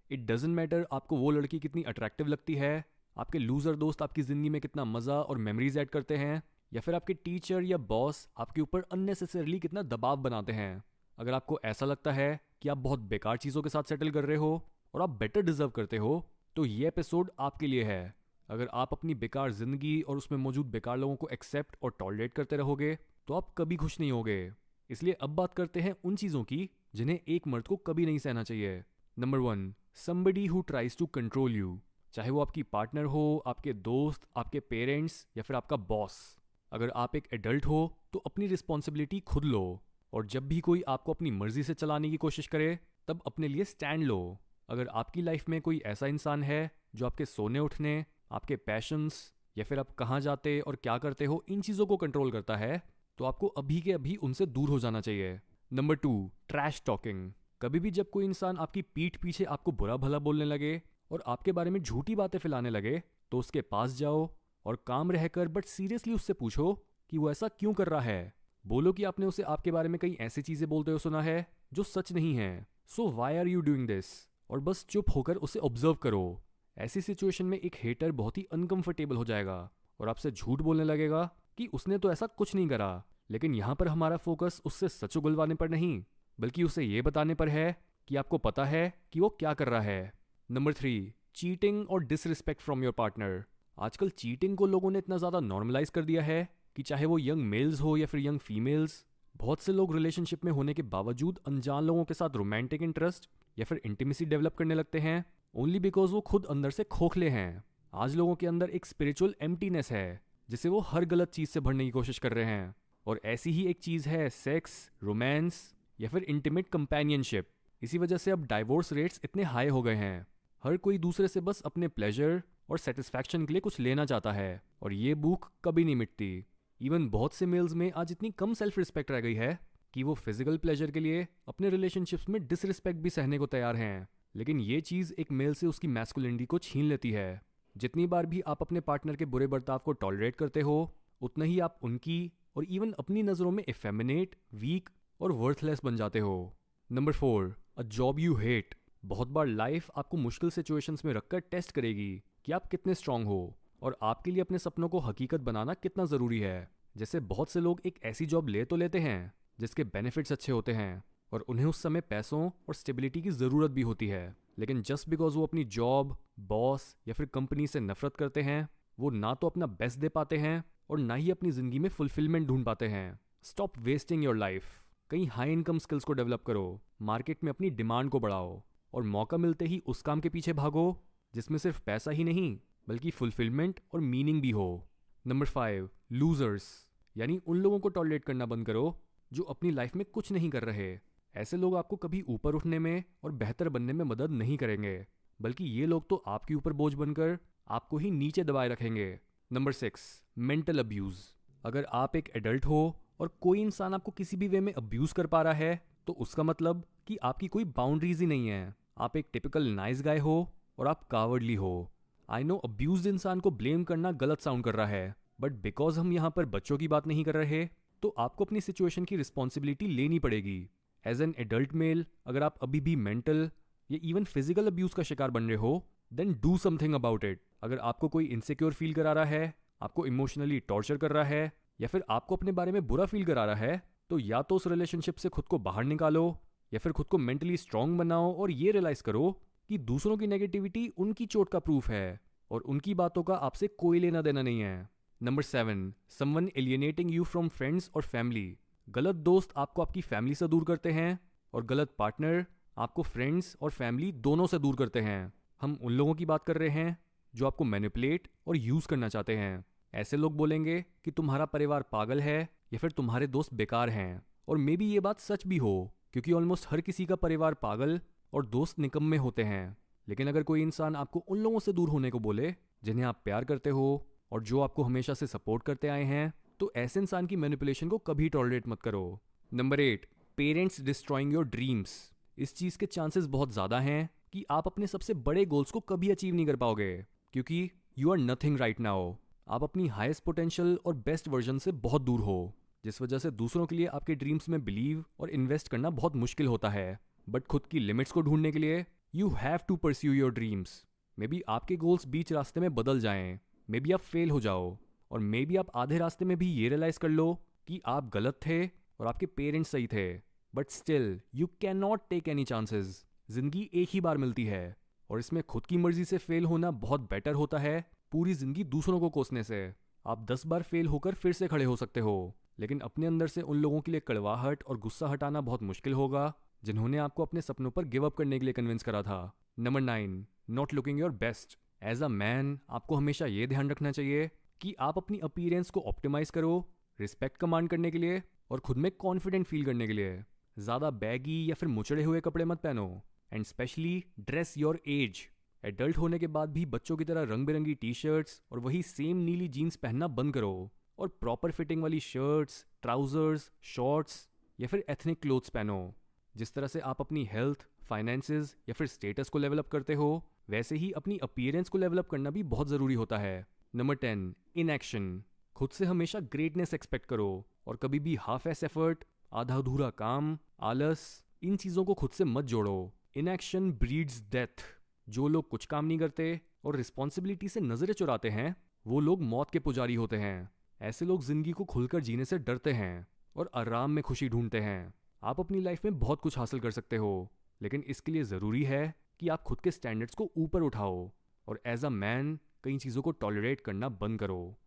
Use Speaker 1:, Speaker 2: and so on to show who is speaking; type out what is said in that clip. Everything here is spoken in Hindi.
Speaker 1: इट डजेंट मैटर आपको वो लड़की कितनी अट्रैक्टिव लगती है, आपके लूजर दोस्त आपकी ज़िंदगी में कितना मज़ा और मेमोरीज ऐड करते हैं, या फिर आपके टीचर या बॉस आपके ऊपर अननेसेसरली कितना दबाव बनाते हैं। अगर आपको ऐसा लगता है कि आप बहुत बेकार चीज़ों के साथ सेटल कर रहे हो और आप बेटर डिजर्व करते हो, तो ये एपिसोड आपके लिए है। अगर आप अपनी बेकार ज़िंदगी और उसमें मौजूद बेकार लोगों को एक्सेप्ट और टॉलरेट करते रहोगे तो आप कभी खुश नहीं होगे। इसलिए अब बात करते हैं उन चीज़ों की जिन्हें एक मर्द को कभी नहीं सहना चाहिए। Number 1, somebody who tries to control you. चाहे वो आपकी पार्टनर हो, आपके दोस्त, आपके पेरेंट्स या फिर आपका बॉस। अगर आप एक एडल्ट हो तो अपनी रिस्पॉन्सिबिलिटी खुद लो, और जब भी कोई आपको अपनी मर्जी से चलाने की कोशिश करे तब अपने लिए स्टैंड लो। अगर आपकी लाइफ में कोई ऐसा इंसान है जो आपके सोने उठने, आपके पैशंस या फिर आप कहाँ जाते और क्या करते हो इन चीज़ों को कंट्रोल करता है, तो आपको अभी के अभी उनसे दूर हो जाना चाहिए। Number 2, trash talking. कभी भी जब कोई इंसान आपकी पीठ पीछे आपको बुरा भला बोलने लगे और आपके बारे में झूठी बातें फैलाने लगे, तो उसके पास जाओ और काम रहकर बट सीरियसली उससे पूछो कि वो ऐसा क्यों कर रहा है। बोलो कि आपने उसे आपके बारे में कई ऐसी चीजें बोलते हुए सुना है जो सच नहीं है, so why are you doing this, और बस चुप होकर उसे ऑब्जर्व करो। ऐसी सिचुएशन में एक हेटर बहुत ही अनकंफर्टेबल हो जाएगा और आपसे झूठ बोलने लगेगा कि उसने तो ऐसा कुछ नहीं करा। लेकिन यहाँ पर हमारा फोकस उससे सच उगलवाने पर नहीं, बल्कि उसे ये बताने पर है कि आपको पता है कि वो क्या कर रहा है। नंबर 3, चीटिंग और डिसरिस्पेक्ट फ्रॉम योर पार्टनर। आजकल चीटिंग को लोगों ने इतना ज़्यादा नॉर्मलाइज कर दिया है कि चाहे वो यंग मेल्स हो या फिर यंग फीमेल्स, बहुत से लोग रिलेशनशिप में होने के बावजूद अनजान लोगों के साथ रोमांटिक इंटरेस्ट या फिर इंटीमेसी डेवलप करने लगते हैं, ओनली बिकॉज वो खुद अंदर से खोखले हैं। आज लोगों के अंदर एक स्पिरिचुअल एम्प्टीनेस है जिसे वो हर गलत चीज़ से भरने की कोशिश कर रहे हैं, और ऐसी ही एक चीज़ है सेक्स, रोमांस या फिर इंटीमेट कंपेनियनशिप। इसी वजह से अब डाइवोर्स रेट्स इतने हाई हो गए हैं। हर कोई दूसरे से बस अपने प्लेजर और सेटिस्फैक्शन के लिए कुछ लेना चाहता है, और ये भूख कभी नहीं मिटती। इवन बहुत से मेल्स में आज इतनी कम सेल्फ रिस्पेक्ट रह गई है कि वो फिजिकल प्लेजर के लिए अपने रिलेशनशिप्स में डिसरिस्पेक्ट भी सहने को तैयार हैं। लेकिन ये चीज़ एक मेल से उसकी मैस्कुलिनिटी को छीन लेती है। जितनी बार भी आप अपने पार्टनर के बुरे बर्ताव को टॉलरेट करते हो, उतना ही आप उनकी और इवन अपनी नज़रों में इफेमिनेट, वीक और वर्थलेस बन जाते हो। Number 4, a job you hate. बहुत बार लाइफ आपको मुश्किल सिचुएशंस में रखकर टेस्ट करेगी कि आप कितने स्ट्रांग हो और आपके लिए अपने सपनों को हकीकत बनाना कितना ज़रूरी है। जैसे बहुत से लोग एक ऐसी जॉब ले तो लेते हैं जिसके बेनिफिट्स अच्छे होते हैं और उन्हें उस समय पैसों और स्टेबिलिटी की ज़रूरत भी होती है, लेकिन जस्ट बिकॉज वो अपनी जॉब, बॉस या फिर कंपनी से नफरत करते हैं, वो ना तो अपना बेस्ट दे पाते हैं और ना ही अपनी ज़िंदगी में फुलफिलमेंट ढूंढ पाते हैं। Stop wasting your life. कहीं हाई इनकम स्किल्स को डेवलप करो, मार्केट में अपनी डिमांड को बढ़ाओ और मौका मिलते ही उस काम के पीछे भागो जिसमें सिर्फ पैसा ही नहीं बल्कि फुलफिलमेंट और मीनिंग भी हो। Number 5, losers. यानी उन लोगों को टॉलरेट करना बंद करो जो अपनी लाइफ में कुछ नहीं कर रहे। ऐसे लोग आपको कभी ऊपर उठने में और बेहतर बनने में मदद नहीं करेंगे, बल्कि ये लोग तो आपके ऊपर बोझ बनकर आपको ही नीचे दबाए रखेंगे। Number 6, mental abuse. अगर आप एक एडल्ट हो और कोई इंसान आपको किसी भी वे में अब्यूज़ कर पा रहा है, तो उसका मतलब कि आपकी कोई बाउंड्रीज ही नहीं है। आप एक टिपिकल नाइस गाय हो और आप कावर्डली हो। आई नो अब्यूज्ड इंसान को ब्लेम करना गलत साउंड कर रहा है, बट बिकॉज हम यहाँ पर बच्चों की बात नहीं कर रहे, तो आपको अपनी सिचुएशन की रिस्पॉन्सिबिलिटी लेनी पड़ेगी। एज एन एडल्ट मेल, अगर आप अभी भी मेंटल या इवन फिजिकल अब्यूज का शिकार बन रहे हो, then do something about it. अगर आपको कोई इनसिक्योर फील करा रहा है, आपको इमोशनली टॉर्चर कर रहा है या फिर आपको अपने बारे में बुरा फील करा रहा है, तो या तो उस रिलेशनशिप से खुद को बाहर निकालो या फिर खुद को मेंटली स्ट्रांग बनाओ और ये रियलाइज करो कि दूसरों की नेगेटिविटी उनकी चोट का प्रूफ है और उनकी बातों का आपसे कोई लेना देना नहीं है। Number 7, someone alienating you from friends और फैमिली। गलत दोस्त आपको आपकी फैमिली से दूर करते हैं और गलत पार्टनर आपको फ्रेंड्स और फैमिली दोनों से दूर करते हैं। हम उन लोगों की बात कर रहे हैं जो आपको मैनिपुलेट और यूज करना चाहते हैं। ऐसे लोग बोलेंगे कि तुम्हारा परिवार पागल है या फिर तुम्हारे दोस्त बेकार हैं, और मे बी ये बात सच भी हो क्योंकि ऑलमोस्ट हर किसी का परिवार पागल और दोस्त निकम्मे होते हैं। लेकिन अगर कोई इंसान आपको उन लोगों से दूर होने को बोले जिन्हें आप प्यार करते हो और जो आपको हमेशा से सपोर्ट करते आए हैं, तो ऐसे इंसान की मैनिपुलेशन को कभी टॉलरेट मत करो। Number 8, parents destroying your dreams. इस चीज़ के चांसेस बहुत ज़्यादा हैं कि आप अपने सबसे बड़े गोल्स को कभी अचीव नहीं कर पाओगे क्योंकि you are nothing right now. आप अपनी हाईएस्ट पोटेंशियल और बेस्ट वर्जन से बहुत दूर हो, जिस वजह से दूसरों के लिए आपके ड्रीम्स में बिलीव और इन्वेस्ट करना बहुत मुश्किल होता है। बट खुद की लिमिट्स को ढूंढने के लिए you have to pursue your dreams. Maybe आपके गोल्स बीच रास्ते में बदल जाएं, मे बी आप फेल हो जाओ, और मे बी आप आधे रास्ते में भी ये रियलाइज़ कर लो कि आप गलत थे और आपके पेरेंट्स सही थे। But still you can not take any chances. ज़िंदगी एक ही बार मिलती है, और इसमें खुद की मर्जी से फेल होना बहुत बेटर होता है पूरी ज़िंदगी दूसरों को कोसने से। आप 10 बार फेल होकर फिर से खड़े हो सकते हो, लेकिन अपने अंदर से उन लोगों के लिए कड़वाहट और गुस्सा हटाना बहुत मुश्किल होगा जिन्होंने आपको अपने सपनों पर गिव अप करने के लिए कन्विंस करा था। Number 9, not looking your best. As a man आपको हमेशा ये ध्यान रखना चाहिए कि आप अपनी अपीयरेंस को ऑप्टिमाइज करो, रिस्पेक्ट कमांड करने के लिए और खुद में कॉन्फिडेंट फील करने के लिए। ज़्यादा बैगी या फिर मुचड़े हुए कपड़े मत पहनो, and specially dress your age. Adult होने के बाद भी बच्चों की तरह रंग बिरंगी टी शर्ट्स और वही सेम नीली जीन्स पहनना बंद करो, और प्रॉपर फिटिंग वाली शर्ट्स, ट्राउजर्स, शॉर्ट्स या फिर एथनिक क्लोथ्स पहनो। जिस तरह से आप अपनी हेल्थ, फाइनेंसेस या फिर स्टेटस को लेवल अप करते हो, वैसे ही अपनी अपीयरेंस को लेवल अप करना भी बहुत ज़रूरी होता है। Number 10, inaction. खुद से हमेशा ग्रेटनेस एक्सपेक्ट करो, और कभी भी हाफ एस एफर्ट, आधा अधूरा काम, आलस, इन चीज़ों को खुद से मत जोड़ो। Inaction breeds death. जो लोग कुछ काम नहीं करते और रिस्पॉन्सिबिलिटी से नजरें चुराते हैं, वो लोग मौत के पुजारी होते हैं। ऐसे लोग जिंदगी को खुलकर जीने से डरते हैं और आराम में खुशी ढूंढते हैं। आप अपनी लाइफ में बहुत कुछ हासिल कर सकते हो, लेकिन इसके लिए ज़रूरी है कि आप खुद के स्टैंडर्ड्स को ऊपर उठाओ और एज अ मैन कई चीज़ों को टॉलरेट करना बंद करो।